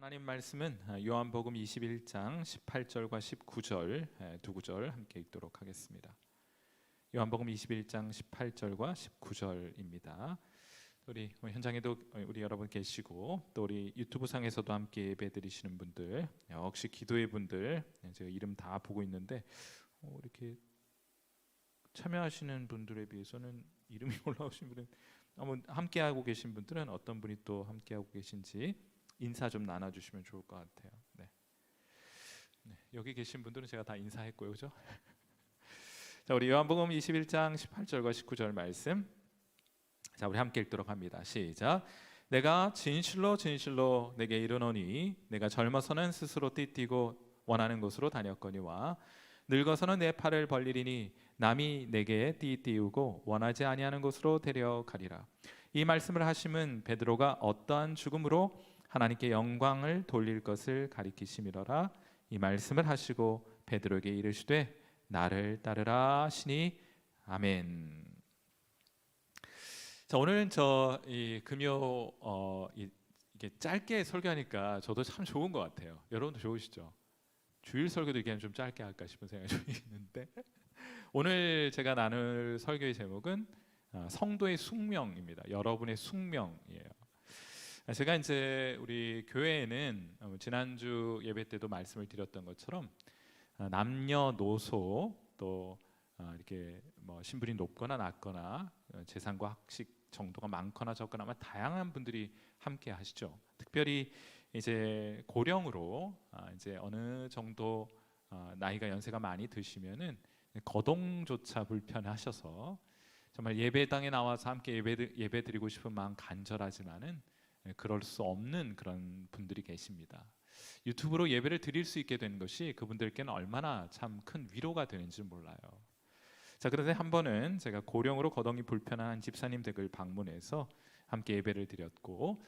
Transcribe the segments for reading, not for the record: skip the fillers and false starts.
하나님 말씀은 요한복음 21장 18절과 19절 두 구절 함께 읽도록 하겠습니다. 요한복음 21장 18절과 19절입니다. 우리 현장에도 우리 여러분 계시고 또 우리 유튜브 상에서도 함께 예배드리시는 분들, 역시 기도의 분들 제가 이름 다 보고 있는데 이렇게 참여하시는 분들에 비해서는 이름이 올라오신 분은 함께하고 계신 분들은 어떤 분이 또 함께하고 계신지 인사 좀 나눠주시면 좋을 것 같아요. 네. 여기 계신 분들은 제가 다 인사했고요, 그죠? 자, 우리 요한복음 21장 18절과 19절 말씀. 자, 우리 함께 읽도록 합니다. 시작. 내가 진실로 진실로 내게 이르노니 내가 젊어서는 스스로 띠뛰고 원하는 곳으로 다녔거니와 늙어서는 내 팔을 벌리리니 남이 내게 띠띠우고 원하지 아니하는 곳으로 데려가리라. 이 말씀을 하심은 베드로가 어떠한 죽음으로 하나님께 영광을 돌릴 것을 가리키심이로라. 이 말씀을 하시고 베드로에게 이르시되 나를 따르라 하시니 아멘. 자, 오늘은 이 금요 이게 짧게 설교하니까 저도 참 좋은 것 같아요. 여러분도 좋으시죠? 주일 설교도 이렇게 좀 짧게 할까 싶은 생각이 좀 있는데 오늘 제가 나눌 설교의 제목은 성도의 숙명입니다. 여러분의 숙명이에요. 제가 이제 우리 교회에는 지난주 예배 때도 말씀을 드렸던 것처럼 남녀노소 또 이렇게 신분이 높거나 낮거나 재산과 학식 정도가 많거나 적거나 다양한 분들이 함께 하시죠. 특별히 이제 고령으로 이제 어느 정도 나이가 연세가 많이 드시면은 거동조차 불편하셔서 정말 예배당에 나와서 함께 예배 드리고 싶은 마음 간절하지만은 그럴 수 없는 그런 분들이 계십니다. 유튜브로 예배를 드릴 수 있게 된 것이 그분들께는 얼마나 참 큰 위로가 되는지 몰라요. 자, 그런데 한 번은 제가 고령으로 거동이 불편한 집사님 댁을 방문해서 함께 예배를 드렸고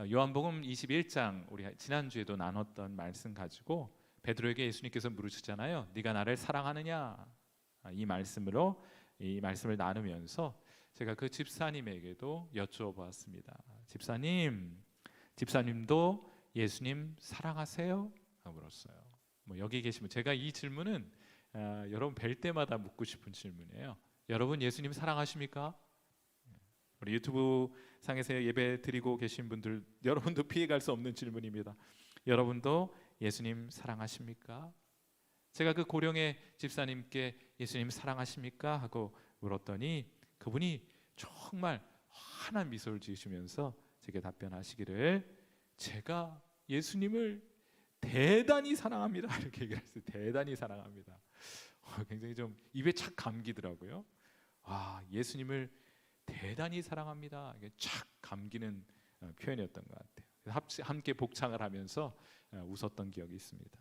요한복음 21장 우리 지난주에도 나눴던 말씀 가지고 베드로에게 예수님께서 물으시잖아요. 네가 나를 사랑하느냐? 이 말씀을 나누면서 제가 그 집사님에게도 여쭈어보았습니다. 집사님도 예수님 사랑하세요? 하고 물었어요. 여기 계시면 제가 이 질문은 여러분 뵐 때마다 묻고 싶은 질문이에요. 여러분 예수님 사랑하십니까? 우리 유튜브 상에서 예배 드리고 계신 분들 여러분도 피해갈 수 없는 질문입니다. 여러분도 예수님 사랑하십니까? 제가 그 고령의 집사님께 예수님 사랑하십니까? 하고 물었더니 그분이 정말 환한 미소를 지으시면서 제게 답변하시기를 제가 예수님을 대단히 사랑합니다. 이렇게 얘기를 했어요. 대단히 사랑합니다. 굉장히 좀 입에 착 감기더라고요. 예수님을 대단히 사랑합니다. 이게 착 감기는 표현이었던 것 같아요. 함께 복창을 하면서 웃었던 기억이 있습니다.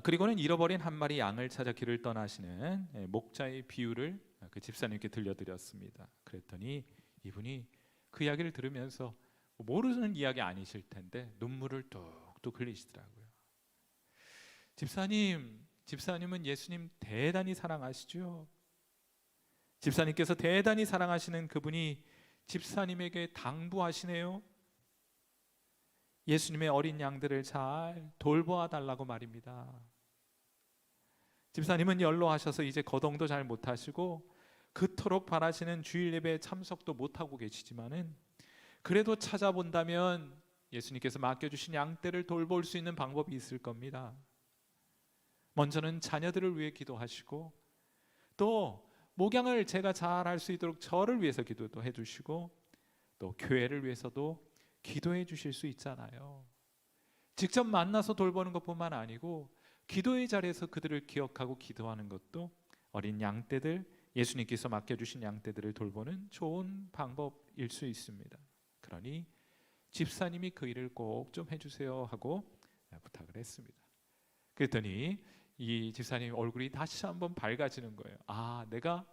그리고는 잃어버린 한 마리 양을 찾아 길을 떠나시는 목자의 비유를 그 집사님께 들려드렸습니다. 그랬더니 이분이 그 이야기를 들으면서 모르는 이야기 아니실 텐데 눈물을 뚝뚝 흘리시더라고요. 집사님은 예수님 대단히 사랑하시죠? 집사님께서 대단히 사랑하시는 그분이 집사님에게 당부하시네요. 예수님의 어린 양들을 잘 돌보아 달라고 말입니다. 집사님은 연로하셔서 이제 거동도 잘 못하시고 그토록 바라시는 주일 예배에 참석도 못하고 계시지만은 그래도 찾아본다면 예수님께서 맡겨주신 양떼를 돌볼 수 있는 방법이 있을 겁니다. 먼저는 자녀들을 위해 기도하시고 또 목양을 제가 잘 할 수 있도록 저를 위해서 기도도 해주시고 또 교회를 위해서도 기도해 주실 수 있잖아요. 직접 만나서 돌보는 것뿐만 아니고 기도의 자리에서 그들을 기억하고 기도하는 것도 어린 양떼들, 예수님께서 맡겨주신 양떼들을 돌보는 좋은 방법일 수 있습니다. 그러니 집사님이 그 일을 꼭 좀 해주세요 하고 부탁을 했습니다. 그랬더니 이 집사님 얼굴이 다시 한번 밝아지는 거예요. 내가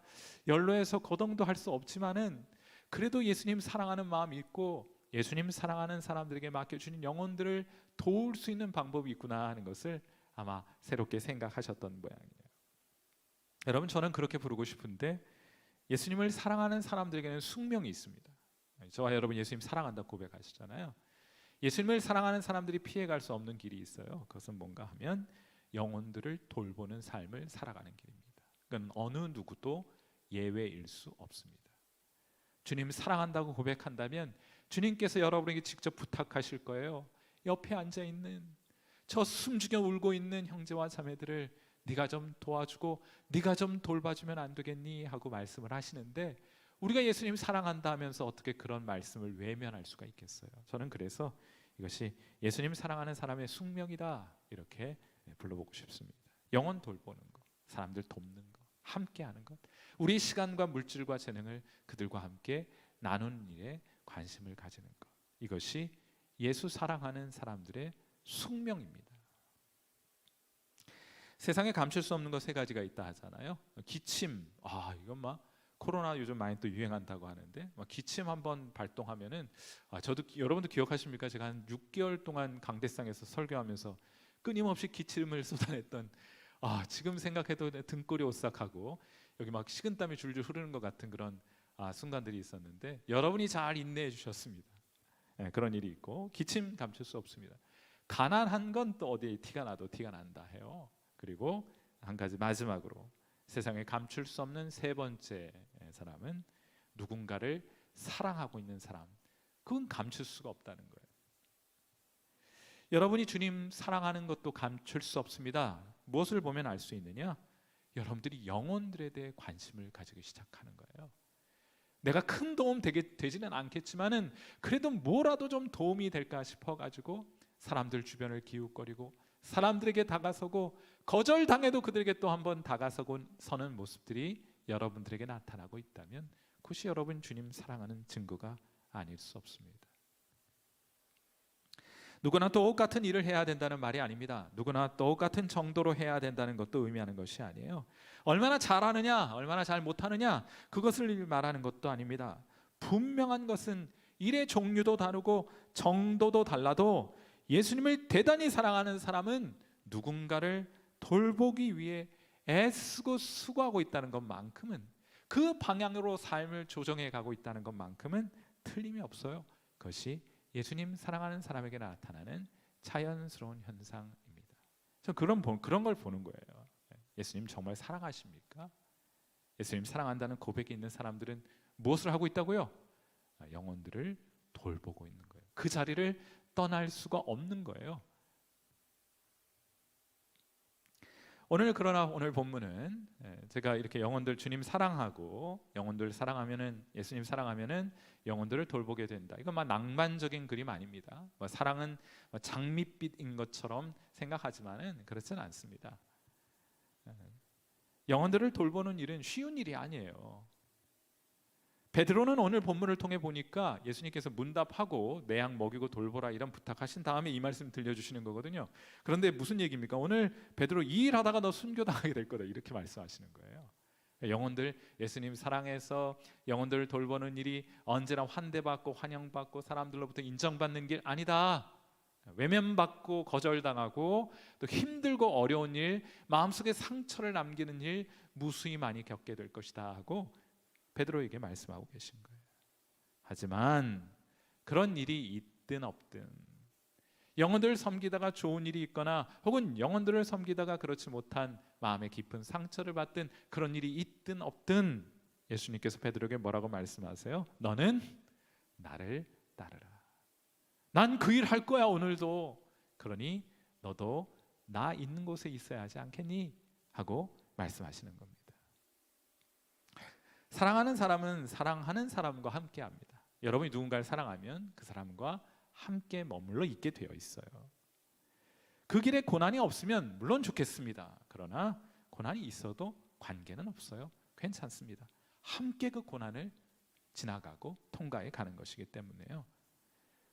연로해서 거동도 할 수 없지만은 그래도 예수님 사랑하는 마음이 있고 예수님 사랑하는 사람들에게 맡겨주는 영혼들을 도울 수 있는 방법이 있구나 하는 것을 아마 새롭게 생각하셨던 모양이에요. 여러분, 저는 그렇게 부르고 싶은데 예수님을 사랑하는 사람들에게는 숙명이 있습니다. 저와 여러분 예수님 사랑한다고 고백하시잖아요. 예수님을 사랑하는 사람들이 피해갈 수 없는 길이 있어요. 그것은 뭔가 하면 영혼들을 돌보는 삶을 살아가는 길입니다. 그건 어느 누구도 예외일 수 없습니다. 주님 사랑한다고 고백한다면 주님께서 여러분에게 직접 부탁하실 거예요. 옆에 앉아있는 저 숨죽여 울고 있는 형제와 자매들을 네가 좀 도와주고 네가 좀 돌봐주면 안 되겠니? 하고 말씀을 하시는데, 우리가 예수님 사랑한다 하면서 어떻게 그런 말씀을 외면할 수가 있겠어요? 저는 그래서 이것이 예수님 사랑하는 사람의 숙명이다, 이렇게 불러보고 싶습니다. 영혼 돌보는 것, 사람들 돕는 것, 함께하는 것, 우리 시간과 물질과 재능을 그들과 함께 나누는 일에 관심을 가지는 것, 이것이 예수 사랑하는 사람들의 숙명입니다. 세상에 감출 수 없는 것 세 가지가 있다 하잖아요. 기침, 이건 막 코로나 요즘 많이 또 유행한다고 하는데, 기침 한번 발동하면은 저도, 여러분도 기억하십니까? 제가 한 6개월 동안 강대상에서 설교하면서 끊임없이 기침을 쏟아냈던, 지금 생각해도 등골이 오싹하고 여기 막 식은땀이 줄줄 흐르는 것 같은 그런 순간들이 있었는데, 여러분이 잘 인내해 주셨습니다. 그런 일이 있고, 기침 감출 수 없습니다. 가난한 건 또 어디에 티가 나도 티가 난다 해요. 그리고 한 가지 마지막으로 세상에 감출 수 없는 세 번째 사람은 누군가를 사랑하고 있는 사람. 그건 감출 수가 없다는 거예요. 여러분이 주님 사랑하는 것도 감출 수 없습니다. 무엇을 보면 알 수 있느냐? 여러분들이 영혼들에 대해 관심을 가지기 시작하는 거예요. 내가 큰 도움 되지는 않겠지만은 그래도 뭐라도 좀 도움이 될까 싶어가지고 사람들 주변을 기웃거리고 사람들에게 다가서고, 거절당해도 그들에게 또 한번 다가서는 모습들이 여러분들에게 나타나고 있다면 그것이 여러분 주님 사랑하는 증거가 아닐 수 없습니다. 누구나 똑같은 일을 해야 된다는 말이 아닙니다. 누구나 똑같은 정도로 해야 된다는 것도 의미하는 것이 아니에요. 얼마나 잘하느냐, 얼마나 잘 못하느냐, 그것을 말하는 것도 아닙니다. 분명한 것은 일의 종류도 다르고 정도도 달라도 예수님을 대단히 사랑하는 사람은 누군가를 돌보기 위해 애쓰고 수고하고 있다는 것만큼은, 그 방향으로 삶을 조정해 가고 있다는 것만큼은 틀림이 없어요. 그것이 예수님 사랑하는 사람에게 나타나는 자연스러운 현상입니다. 저 그런 걸 보는 거예요. 예수님 정말 사랑하십니까? 예수님 사랑한다는 고백이 있는 사람들은 무엇을 하고 있다고요? 영혼들을 돌보고 있는 거예요. 그 자리를 떠날 수가 없는 거예요. 그러나 오늘 본문은 제가 이렇게 영혼들 주님 사랑하고 영혼들 사랑하면은, 예수님 사랑하면은 영혼들을 돌보게 된다, 이건 막 낭만적인 그림 아닙니다. 사랑은 장밋빛인 것처럼 생각하지만은 그렇지는 않습니다. 영혼들을 돌보는 일은 쉬운 일이 아니에요. 베드로는 오늘 본문을 통해 보니까 예수님께서 문답하고 내 양 먹이고 돌보라 이런 부탁하신 다음에 이 말씀 들려주시는 거거든요. 그런데 무슨 얘기입니까? 오늘 베드로 이 일 하다가 너 순교당하게 될 거다, 이렇게 말씀하시는 거예요. 영혼들, 예수님 사랑해서 영혼들을 돌보는 일이 언제나 환대받고 환영받고 사람들로부터 인정받는 길 아니다. 외면받고 거절당하고 또 힘들고 어려운 일, 마음속에 상처를 남기는 일 무수히 많이 겪게 될 것이다 하고 베드로에게 말씀하고 계신 거예요. 하지만 그런 일이 있든 없든, 영혼들을 섬기다가 좋은 일이 있거나 혹은 영혼들을 섬기다가 그렇지 못한 마음의 깊은 상처를 받든, 그런 일이 있든 없든 예수님께서 베드로에게 뭐라고 말씀하세요? 너는 나를 따르라. 난 그 일 할 거야 오늘도. 그러니 너도 나 있는 곳에 있어야 하지 않겠니? 하고 말씀하시는 겁니다. 사랑하는 사람은 사랑하는 사람과 함께 합니다. 여러분이 누군가를 사랑하면 그 사람과 함께 머물러 있게 되어 있어요. 그 길에 고난이 없으면 물론 좋겠습니다. 그러나 고난이 있어도 관계는 없어요. 괜찮습니다. 함께 그 고난을 지나가고 통과해 가는 것이기 때문에요.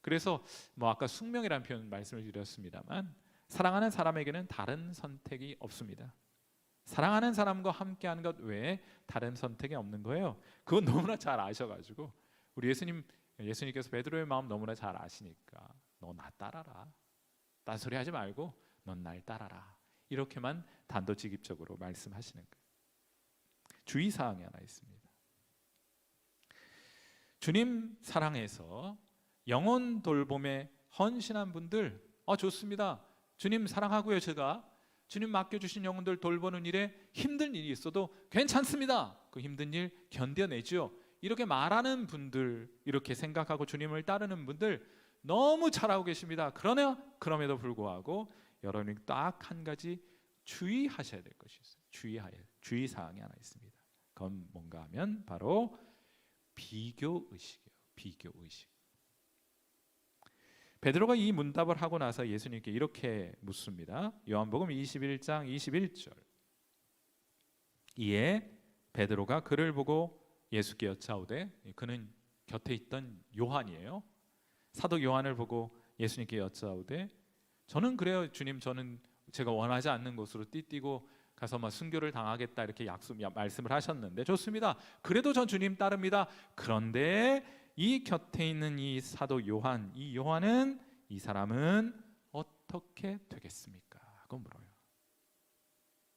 그래서 아까 숙명이라는 표현 말씀을 드렸습니다만, 사랑하는 사람에게는 다른 선택이 없습니다. 사랑하는 사람과 함께하는 것 외에 다른 선택이 없는 거예요. 그건 너무나 잘 아셔가지고 우리 예수님께서 베드로의 마음 너무나 잘 아시니까 너 나 따라라, 딴소리 하지 말고 넌 날 따라라, 이렇게만 단도직입적으로 말씀하시는 거예요. 주의사항이 하나 있습니다. 주님 사랑해서 영혼 돌봄에 헌신한 분들, 좋습니다. 주님 사랑하고요. 제가 주님 맡겨주신 영혼들 돌보는 일에 힘든 일이 있어도 괜찮습니다. 그 힘든 일 견뎌내죠. 이렇게 말하는 분들, 이렇게 생각하고 주님을 따르는 분들 너무 잘하고 계십니다. 그럼에도 불구하고 여러분이 딱 한 가지 주의하셔야 될 것이 있어요. 주의사항이 하나 있습니다. 그건 뭔가 하면 바로 비교의식이에요. 비교의식. 베드로가 이 문답을 하고 나서 예수님께 이렇게 묻습니다. 요한복음 21장 21절. 이에 베드로가 그를 보고 예수께 여짜오되, 그는 곁에 있던 요한이에요. 사도 요한을 보고 예수님께 여짜오되, 저는 그래요 주님, 저는 제가 원하지 않는 곳으로 띠띠고 가서 순교를 당하겠다 이렇게 말씀을 하셨는데, 좋습니다. 그래도 전 주님 따릅니다. 그런데 이 곁에 있는 이 사도 요한, 이 요한은, 이 사람은 어떻게 되겠습니까? 하고 물어요.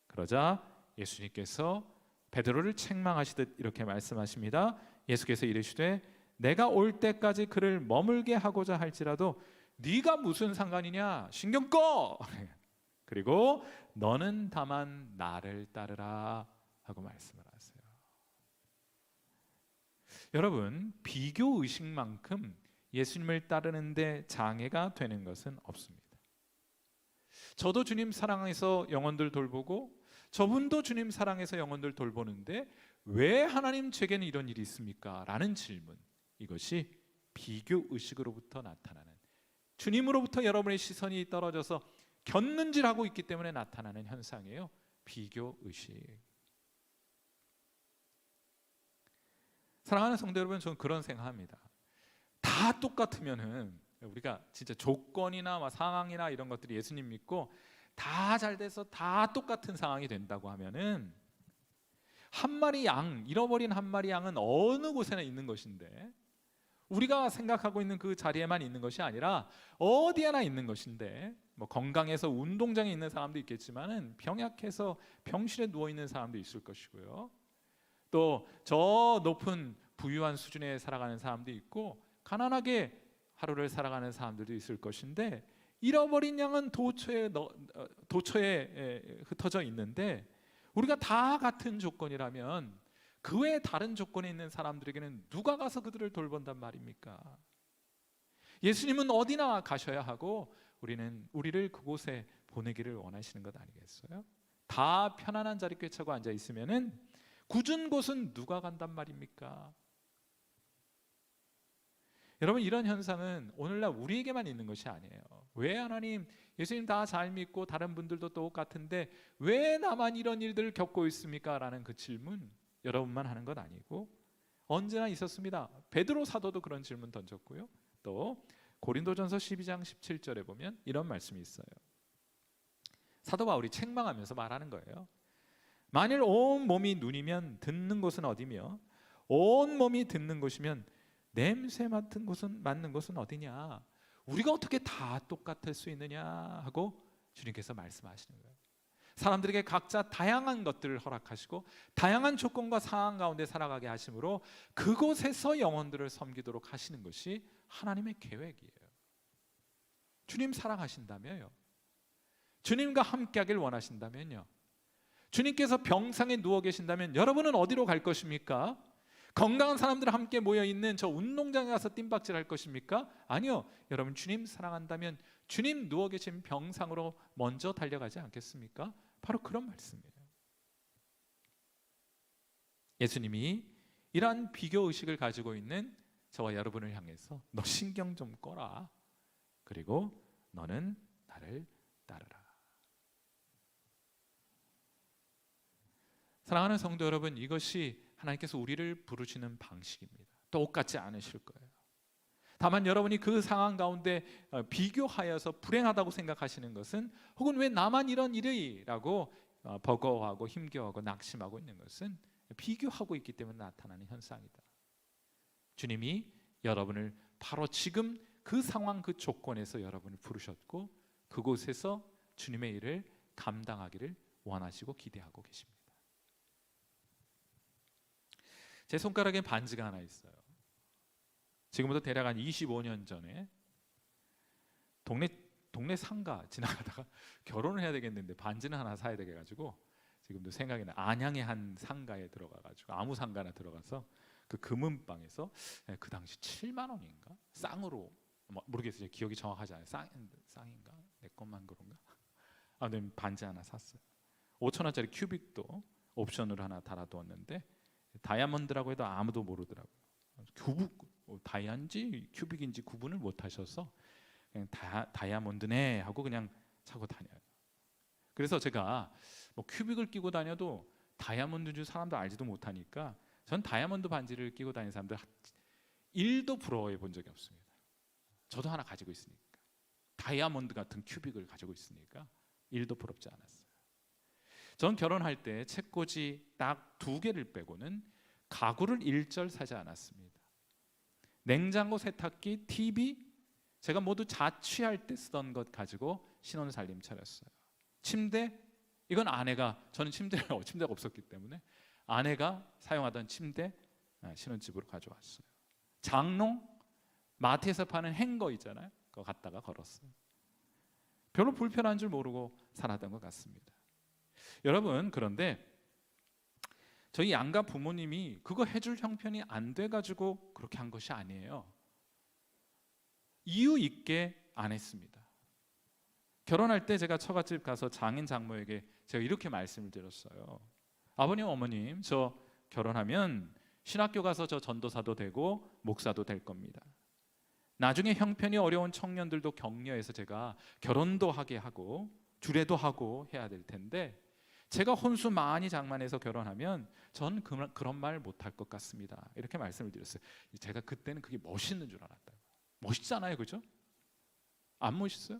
그러자 예수님께서 베드로를 책망하시듯 이렇게 말씀하십니다. 예수께서 이르시되, 내가 올 때까지 그를 머물게 하고자 할지라도 네가 무슨 상관이냐? 신경 꺼! 그리고 너는 다만 나를 따르라 하고 말씀을 하세요. 여러분, 비교의식만큼 예수님을 따르는데 장애가 되는 것은 없습니다. 저도 주님 사랑해서 영혼들 돌보고 저분도 주님 사랑해서 영혼들 돌보는데 왜 하나님 제게는 이런 일이 있습니까? 라는 질문, 이것이 비교의식으로부터 나타나는, 주님으로부터 여러분의 시선이 떨어져서 곁눈질하고 있기 때문에 나타나는 현상이에요. 비교의식. 사랑하는 성도 여러분, 저는 그런 생각합니다. 다 똑같으면은, 우리가 진짜 조건이나 상황이나 이런 것들이 예수님 믿고 다 잘 돼서 다 똑같은 상황이 된다고 하면은, 한 마리 양, 잃어버린 한 마리 양은 어느 곳에나 있는 것인데, 우리가 생각하고 있는 그 자리에만 있는 것이 아니라 어디 하나 있는 것인데, 건강해서 운동장에 있는 사람도 있겠지만은 병약해서 병실에 누워 있는 사람도 있을 것이고요. 또 저 높은 부유한 수준에 살아가는 사람도 있고 가난하게 하루를 살아가는 사람들도 있을 것인데, 잃어버린 양은 도처에 흩어져 있는데, 우리가 다 같은 조건이라면 그 외에 다른 조건에 있는 사람들에게는 누가 가서 그들을 돌본단 말입니까? 예수님은 어디나 가셔야 하고 우리는 우리를 그곳에 보내기를 원하시는 것 아니겠어요? 다 편안한 자리 꿰차고 앉아 있으면은 굳은 곳은 누가 간단 말입니까? 여러분, 이런 현상은 오늘날 우리에게만 있는 것이 아니에요. 왜 하나님, 예수님 다 잘 믿고 다른 분들도 똑같은데 왜 나만 이런 일들을 겪고 있습니까? 라는 그 질문, 여러분만 하는 건 아니고 언제나 있었습니다. 베드로 사도도 그런 질문 던졌고요. 또 고린도전서 12장 17절에 보면 이런 말씀이 있어요. 사도 바울이 책망하면서 말하는 거예요. 만일 온 몸이 눈이면 듣는 곳은 어디며 온 몸이 듣는 곳이면 냄새 맡는 곳은 어디냐? 우리가 어떻게 다 똑같을 수 있느냐 하고 주님께서 말씀하시는 거예요. 사람들에게 각자 다양한 것들을 허락하시고 다양한 조건과 상황 가운데 살아가게 하심으로 그곳에서 영혼들을 섬기도록 하시는 것이 하나님의 계획이에요. 주님 사랑하신다며요. 주님과 함께하길 원하신다면요. 주님께서 병상에 누워 계신다면 여러분은 어디로 갈 것입니까? 건강한 사람들 함께 모여있는 저 운동장에 가서 뜀박질 할 것입니까? 아니요. 여러분, 주님 사랑한다면 주님 누워 계신 병상으로 먼저 달려가지 않겠습니까? 바로 그런 말씀이에요. 예수님이 이러한 비교의식을 가지고 있는 저와 여러분을 향해서 너 신경 좀 꺼라. 그리고 너는 나를 따르라. 사랑하는 성도 여러분, 이것이 하나님께서 우리를 부르시는 방식입니다. 똑같지 않으실 거예요. 다만 여러분이 그 상황 가운데 비교하여서 불행하다고 생각하시는 것은, 혹은 왜 나만 이런 일이? 라고 버거워하고 힘겨워하고 낙심하고 있는 것은 비교하고 있기 때문에 나타나는 현상이다. 주님이 여러분을 바로 지금 그 상황, 그 조건에서 여러분을 부르셨고 그곳에서 주님의 일을 감당하기를 원하시고 기대하고 계십니다. 제 손가락에 반지가 하나 있어요. 지금부터 대략 한 25년 전에 동네 상가 지나가다가 결혼을 해야 되겠는데 반지는 하나 사야 되게 가지고 지금도 생각이 나. 안양의 한 상가에 들어가 가지고 아무 상가나 들어가서 그 금은방에서 그 당시 7만 원인가 쌍으로 모르겠어요. 기억이 정확하지 않아요. 쌍인가 내 것만 그런가. 네, 반지 하나 샀어요. 5천 원짜리 큐빅도 옵션으로 하나 달아두었는데 다이아몬드라고 해도 아무도 모르더라고요. 다이아인지 큐빅인지 구분을 못 하셔서 그냥 다이아몬드네 하고 그냥 차고 다녀요. 그래서 제가 뭐 큐빅을 끼고 다녀도 다이아몬드인 줄 사람도 알지도 못하니까 전 다이아몬드 반지를 끼고 다니는 사람들 1도 부러워해 본 적이 없습니다. 저도 하나 가지고 있으니까, 다이아몬드 같은 큐빅을 가지고 있으니까 1도 부럽지 않았어요. 전 결혼할 때 책꽂이 딱 2개를 빼고는 가구를 일절 사지 않았습니다. 냉장고, 세탁기, TV 제가 모두 자취할 때 쓰던 것 가지고 신혼살림 차렸어요. 침대, 이건 아내가, 저는 침대가 없었기 때문에 아내가 사용하던 침대 신혼집으로 가져왔어요. 장롱, 마트에서 파는 행거 있잖아요. 그거 갖다가 걸었어요. 별로 불편한 줄 모르고 살았던 것 같습니다. 여러분, 그런데 저희 양가 부모님이 그거 해줄 형편이 안 돼가지고 그렇게 한 것이 아니에요. 이유 있게 안 했습니다. 결혼할 때 제가 처갓집 가서 장인 장모에게 제가 이렇게 말씀을 드렸어요. 아버님 어머님, 저 결혼하면 신학교 가서 저 전도사도 되고 목사도 될 겁니다. 나중에 형편이 어려운 청년들도 격려해서 제가 결혼도 하게 하고 주례도 하고 해야 될 텐데 제가 혼수 많이 장만해서 결혼하면 전 그런 말 못할 것 같습니다. 이렇게 말씀을 드렸어요. 제가 그때는 그게 멋있는 줄 알았다고. 멋있잖아요, 그죠? 안 멋있어요?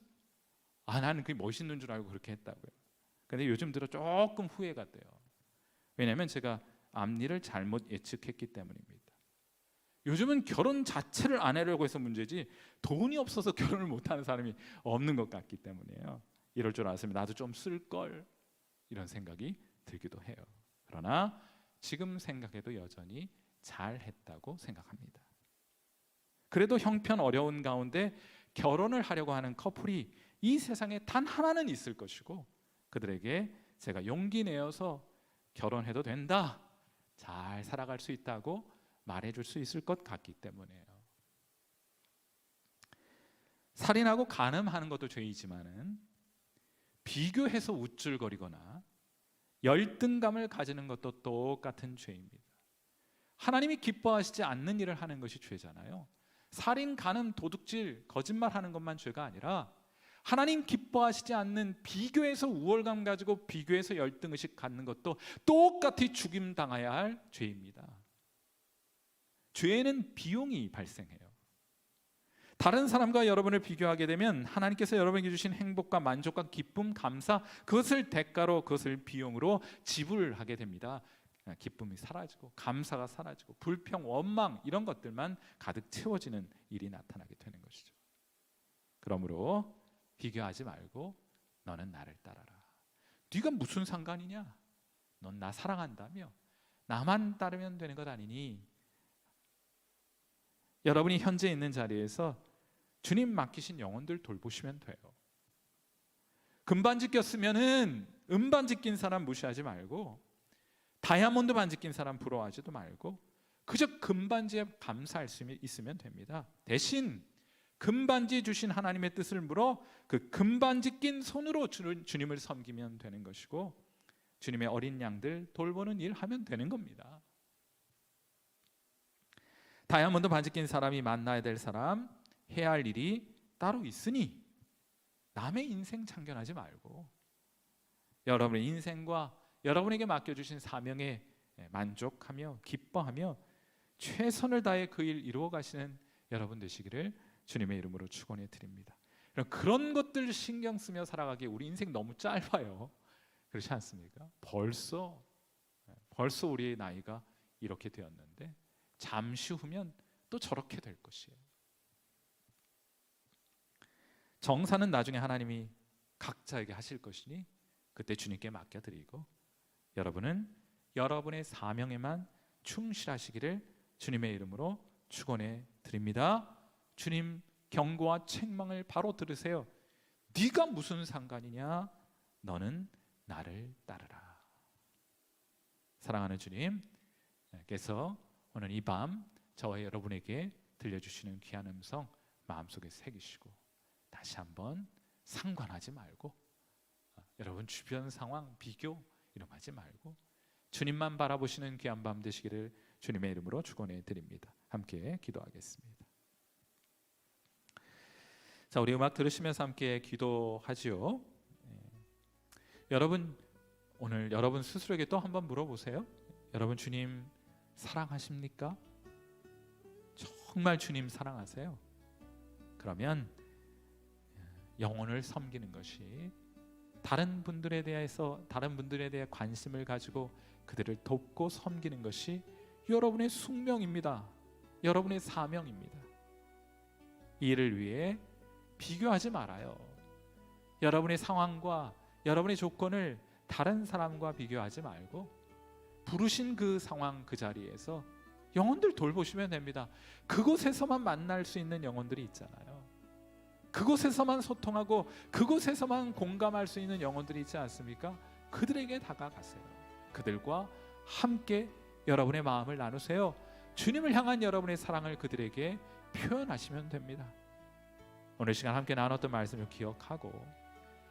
나는 그게 멋있는 줄 알고 그렇게 했다고요. 근데 요즘 들어 조금 후회가 돼요. 왜냐하면 제가 앞일을 잘못 예측했기 때문입니다. 요즘은 결혼 자체를 안 하려고 해서 문제지 돈이 없어서 결혼을 못하는 사람이 없는 것 같기 때문이에요. 이럴 줄 알았으면 나도 좀 쓸걸, 이런 생각이 들기도 해요. 그러나 지금 생각해도 여전히 잘했다고 생각합니다. 그래도 형편 어려운 가운데 결혼을 하려고 하는 커플이 이 세상에 단 하나는 있을 것이고 그들에게 제가 용기 내어서 결혼해도 된다, 잘 살아갈 수 있다고 말해줄 수 있을 것 같기 때문이에요. 살인하고 간음하는 것도 죄이지만은 비교해서 우쭐거리거나 열등감을 가지는 것도 똑같은 죄입니다. 하나님이 기뻐하시지 않는 일을 하는 것이 죄잖아요. 살인, 간음, 도둑질, 거짓말하는 것만 죄가 아니라 하나님 기뻐하시지 않는 비교해서 우월감 가지고 비교해서 열등의식 갖는 것도 똑같이 죽임당해야 할 죄입니다. 죄에는 비용이 발생해요. 다른 사람과 여러분을 비교하게 되면 하나님께서 여러분에게 주신 행복과 만족과 기쁨, 감사, 그것을 대가로, 그것을 비용으로 지불하게 됩니다. 기쁨이 사라지고 감사가 사라지고 불평, 원망 이런 것들만 가득 채워지는 일이 나타나게 되는 것이죠. 그러므로 비교하지 말고 너는 나를 따라라. 네가 무슨 상관이냐? 넌 나 사랑한다며 나만 따르면 되는 것 아니니? 여러분이 현재 있는 자리에서 주님 맡기신 영혼들 돌보시면 돼요. 금반지 꼈으면은 은반지 낀 사람 무시하지 말고 다이아몬드 반지 낀 사람 부러워하지도 말고 그저 금반지에 감사할 수 있으면 됩니다. 대신 금반지 주신 하나님의 뜻을 물어 그 금반지 낀 손으로 주님을 섬기면 되는 것이고 주님의 어린 양들 돌보는 일 하면 되는 겁니다. 다이아몬드 반지 낀 사람이 만나야 될 사람, 해야 할 일이 따로 있으니 남의 인생 참견하지 말고 여러분의 인생과 여러분에게 맡겨주신 사명에 만족하며 기뻐하며 최선을 다해 그 일 이루어 가시는 여러분 되시기를 주님의 이름으로 축원해 드립니다. 그런 것들 신경 쓰며 살아가기에 우리 인생 너무 짧아요. 그렇지 않습니까? 벌써 우리의 나이가 이렇게 되었는데 잠시 후면 또 저렇게 될 것이에요. 정사는 나중에 하나님이 각자에게 하실 것이니 그때 주님께 맡겨드리고 여러분은 여러분의 사명에만 충실하시기를 주님의 이름으로 축원해 드립니다. 주님 경고와 책망을 바로 들으세요. 네가 무슨 상관이냐? 너는 나를 따르라. 사랑하는 주님께서 오늘 이 밤 저와 여러분에게 들려주시는 귀한 음성 마음속에 새기시고 다시 한번 상관하지 말고 여러분 주변 상황 비교 이런 거 하지 말고 주님만 바라보시는 귀한 밤 되시기를 주님의 이름으로 축원해 드립니다. 함께 기도하겠습니다. 자, 우리 음악 들으시면서 함께 기도하지요. 여러분 오늘 여러분 스스로에게 또 한번 물어보세요. 여러분 주님 사랑하십니까? 정말 주님 사랑하세요? 그러면 영혼을 섬기는 것이 다른 분들에 대해 관심을 가지고 그들을 돕고 섬기는 것이 여러분의 숙명입니다. 여러분의 사명입니다. 이 일을 위해 비교하지 말아요. 여러분의 상황과 여러분의 조건을 다른 사람과 비교하지 말고 부르신 그 상황 그 자리에서 영혼들 돌보시면 됩니다. 그곳에서만 만날 수 있는 영혼들이 있잖아요. 그곳에서만 소통하고 그곳에서만 공감할 수 있는 영혼들이 있지 않습니까? 그들에게 다가가세요. 그들과 함께 여러분의 마음을 나누세요. 주님을 향한 여러분의 사랑을 그들에게 표현하시면 됩니다. 오늘 시간 함께 나눴던 말씀을 기억하고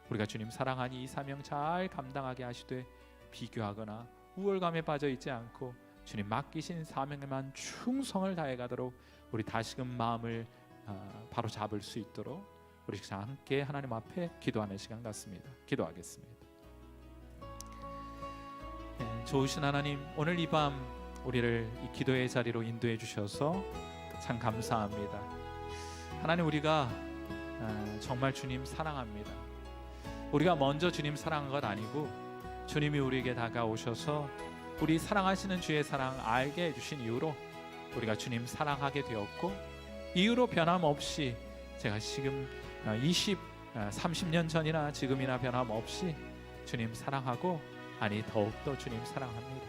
우리가 주님 사랑하니 이 사명 잘 감당하게 하시되 비교하거나 우월감에 빠져 있지 않고 주님 맡기신 사명에만 충성을 다해가도록 우리 다시금 마음을 바로 잡을 수 있도록 우리 함께 하나님 앞에 기도하는 시간 같습니다. 기도하겠습니다. 좋으신 하나님, 오늘 이 밤 우리를 이 기도의 자리로 인도해 주셔서 참 감사합니다. 하나님, 우리가 정말 주님 사랑합니다. 우리가 먼저 주님 사랑한 것 아니고 주님이 우리에게 다가오셔서 우리 사랑하시는 주의 사랑 알게 해주신 이유로 우리가 주님 사랑하게 되었고, 이유로 변함없이 제가 지금 30년 전이나 지금이나 변함없이 주님 사랑하고, 아니 더욱더 주님 사랑합니다.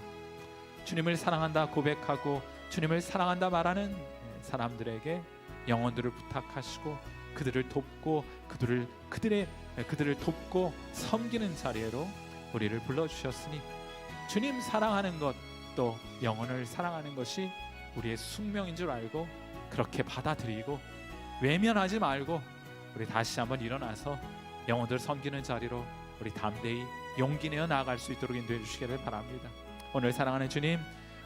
주님을 사랑한다 고백하고 주님을 사랑한다 말하는 사람들에게 영혼들을 부탁하시고 그들을 돕고 그들을 돕고 섬기는 자리로 우리를 불러주셨으니, 주님 사랑하는 것, 또 영혼을 사랑하는 것이 우리의 숙명인 줄 알고 그렇게 받아들이고 외면하지 말고 우리 다시 한번 일어나서 영혼들 섬기는 자리로 우리 담대히 용기 내어 나아갈 수 있도록 인도해 주시기를 바랍니다. 오늘 사랑하는 주님,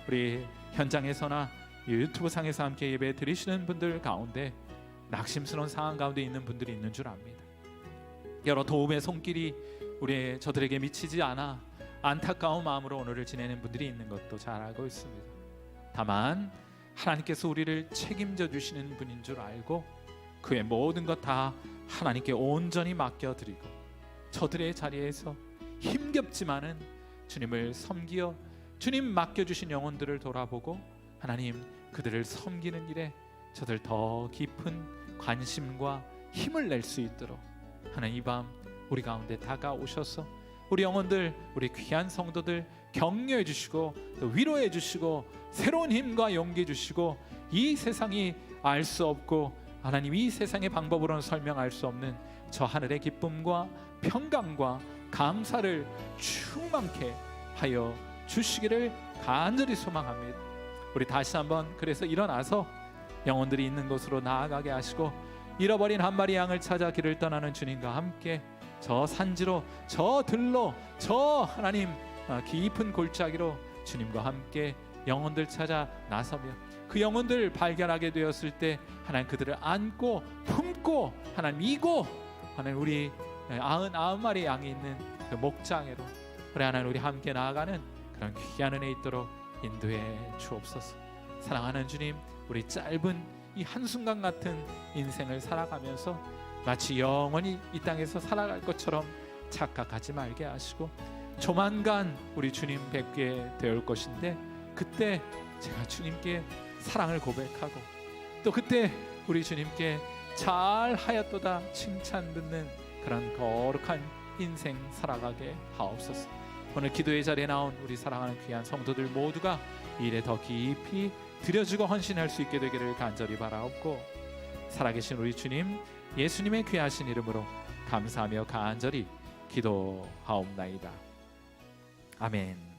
우리 현장에서나 유튜브 상에서 함께 예배 드리시는 분들 가운데 낙심스러운 상황 가운데 있는 분들이 있는 줄 압니다. 여러 도움의 손길이 우리 저들에게 미치지 않아 안타까운 마음으로 오늘을 지내는 분들이 있는 것도 잘 알고 있습니다. 다만 하나님께서 우리를 책임져 주시는 분인 줄 알고 그의 모든 것 다 하나님께 온전히 맡겨드리고 저들의 자리에서 힘겹지만은 주님을 섬기어 주님 맡겨주신 영혼들을 돌아보고 하나님 그들을 섬기는 일에 저들 더 깊은 관심과 힘을 낼 수 있도록 하나님 이 밤 우리 가운데 다가오셔서 우리 영혼들, 우리 귀한 성도들 격려해 주시고 또 위로해 주시고 새로운 힘과 용기 주시고, 이 세상이 알 수 없고 하나님 이 세상의 방법으로는 설명할 수 없는 저 하늘의 기쁨과 평강과 감사를 충만케 하여 주시기를 간절히 소망합니다. 우리 다시 한번 그래서 일어나서 영혼들이 있는 곳으로 나아가게 하시고 잃어버린 한 마리 양을 찾아 길을 떠나는 주님과 함께 저 산지로 저 들로 저 하나님 깊은 골짜기로 주님과 함께 영혼들 찾아 나서며 그 영혼들 발견하게 되었을 때 하나님 그들을 안고 품고 하나님 이고 하나님 우리 99마리 양이 있는 그 목장으로 우리 하나님 우리 함께 나아가는 그런 귀한 은혜 있도록 인도해 주옵소서. 사랑하는 주님, 우리 짧은 이 한순간 같은 인생을 살아가면서 마치 영원히 이 땅에서 살아갈 것처럼 착각하지 말게 하시고 조만간 우리 주님 뵙게 될 것인데 그때 제가 주님께 사랑을 고백하고 또 그때 우리 주님께 잘하였도다 칭찬 듣는 그런 거룩한 인생 살아가게 하옵소서. 오늘 기도의 자리에 나온 우리 사랑하는 귀한 성도들 모두가 이 일에 더 깊이 드려지고 헌신할 수 있게 되기를 간절히 바라옵고 살아계신 우리 주님 예수님의 귀하신 이름으로 감사하며 간절히 기도하옵나이다. 아멘.